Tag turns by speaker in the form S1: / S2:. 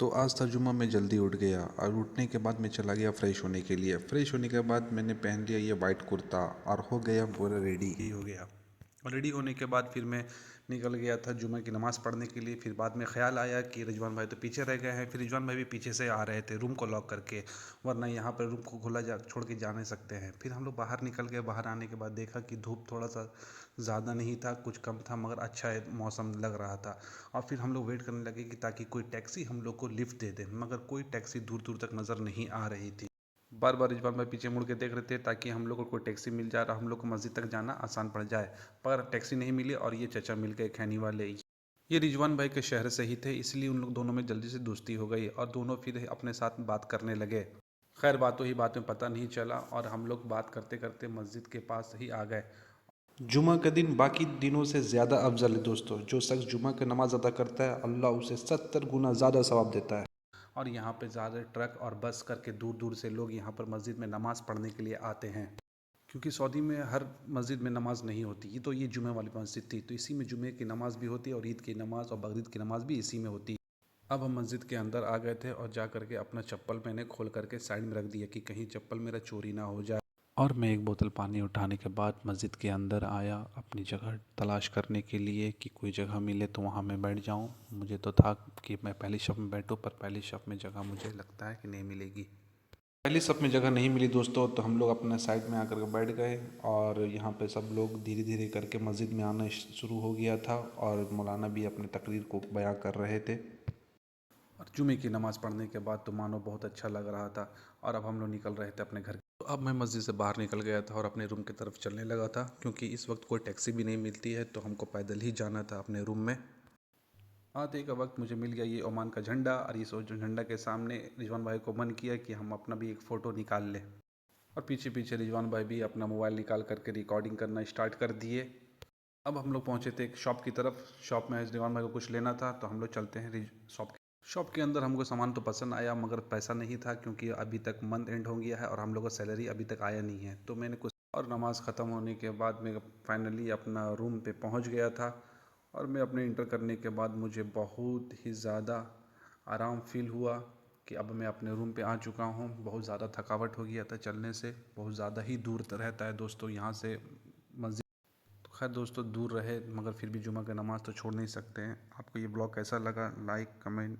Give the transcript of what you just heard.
S1: तो आज था जुम्मा, मैं जल्दी उठ गया और उठने के बाद मैं चला गया फ़्रेश होने के लिए। फ़्रेश होने के बाद मैंने पहन लिया ये वाइट कुर्ता और हो गया पूरा रेडी ही हो गया। और रेडी होने के बाद फिर मैं निकल गया था जुम्मे की नमाज़ पढ़ने के लिए। फिर बाद में ख़्याल आया कि रिजवान भाई तो पीछे रह गए हैं। फिर रिजवान भाई भी पीछे से आ रहे थे रूम को लॉक करके, वरना यहाँ पर रूम को खुला जा छोड़ के जा नहीं सकते हैं। फिर हम लोग बाहर निकल गए। बाहर आने के बाद देखा कि धूप थोड़ा सा ज़्यादा नहीं था, कुछ कम था, मगर अच्छा मौसम लग रहा था। और फिर हम लोग वेट करने लगे कि ताकि कोई टैक्सी हम लोग को लिफ्ट दे दे, मगर कोई टैक्सी दूर दूर तक नज़र नहीं आ रही थी। बार बार रिजवान भाई पीछे मुड़ के देख रहे थे ताकि हम लोग को कोई टैक्सी मिल जाए और हम लोग को मस्जिद तक जाना आसान पड़ जाए। पर टैक्सी नहीं मिली और ये चाचा मिल गए खैनी वाले। ये रिजवान भाई के शहर से ही थे, इसलिए उन लोग दोनों में जल्दी से दोस्ती हो गई और दोनों फिर अपने साथ बात करने लगे। खैर बातों ही बात में पता नहीं चला और हम लोग बात करते करते मस्जिद के पास ही आ गए। जुमा का दिन बाकी दिनों से ज़्यादा अफजल है दोस्तों। जो शख्स जुमा की नमाज़ अदा करता है, अल्लाह उसे 70 गुना ज़्यादा सवाब देता है। और यहाँ पे ज़्यादा ट्रक और बस करके दूर दूर से लोग यहाँ पर मस्जिद में नमाज़ पढ़ने के लिए आते हैं, क्योंकि सऊदी में हर मस्जिद में नमाज़ नहीं होती। ये तो ये जुमे वाली मस्जिद थी, तो इसी में जुमे की नमाज़ भी होती है और ईद की नमाज़ और बकरीद की नमाज़ भी इसी में होती है। अब हम मस्जिद के अंदर आ गए थे और जा करके अपना चप्पल मैंने खोल करके साइड में रख दिया कि कहीं चप्पल मेरा चोरी ना हो जाए। और मैं एक बोतल पानी उठाने के बाद मस्जिद के अंदर आया अपनी जगह तलाश करने के लिए कि कोई जगह मिले तो वहाँ मैं बैठ जाऊँ। मुझे तो था कि मैं पहली शफ़ में बैठूँ, पर पहली शफ़ में जगह मुझे लगता है कि नहीं मिलेगी। पहली शफ़ में जगह नहीं मिली दोस्तों, तो हम लोग अपने साइड में आकर के बैठ गए। और यहाँ पे सब लोग धीरे धीरे करके मस्जिद में आना शुरू हो गया था और मौलाना भी अपने तकरीर को बयां कर रहे थे। और जुमे की नमाज़ पढ़ने के बाद तो मानो बहुत अच्छा लग रहा था। और अब हम लोग निकल रहे थे अपने घर। तो अब मैं मस्जिद से बाहर निकल गया था और अपने रूम की तरफ चलने लगा था, क्योंकि इस वक्त कोई टैक्सी भी नहीं मिलती है, तो हमको पैदल ही जाना था अपने रूम में। आते का वक्त मुझे मिल गया ये ओमान का झंडा, और इस झंडा के सामने रिजवान भाई को मन किया कि हम अपना भी एक फ़ोटो निकाल लें। और पीछे पीछे रिजवान भाई भी अपना मोबाइल निकाल करके रिकॉर्डिंग करना स्टार्ट कर दिए। अब हम लोग पहुंचे थे एक शॉप की तरफ। शॉप में रिजवान भाई को कुछ लेना था, तो हम लोग चलते हैं शॉप के अंदर। हमको सामान तो पसंद आया, मगर पैसा नहीं था, क्योंकि अभी तक मंथ एंड हो गया है और हम लोग का सैलरी अभी तक आया नहीं है। तो मैंने कुछ और नमाज़ ख़त्म होने के बाद मैं फाइनली अपना रूम पे पहुंच गया था। और मैं अपने इंटर करने के बाद मुझे बहुत ही ज़्यादा आराम फील हुआ कि अब मैं अपने रूम पे आ चुका हूँ। बहुत ज़्यादा थकावट हो गया था चलने से, बहुत ज़्यादा ही दूर रहता है दोस्तों यहाँ से मस्जिद। तो खैर दोस्तों, दूर रहे मगर फिर भी जुमा का नमाज़ तो छोड़ नहीं सकते हैं। आपको ये ब्लॉग कैसा लगा? Like, comment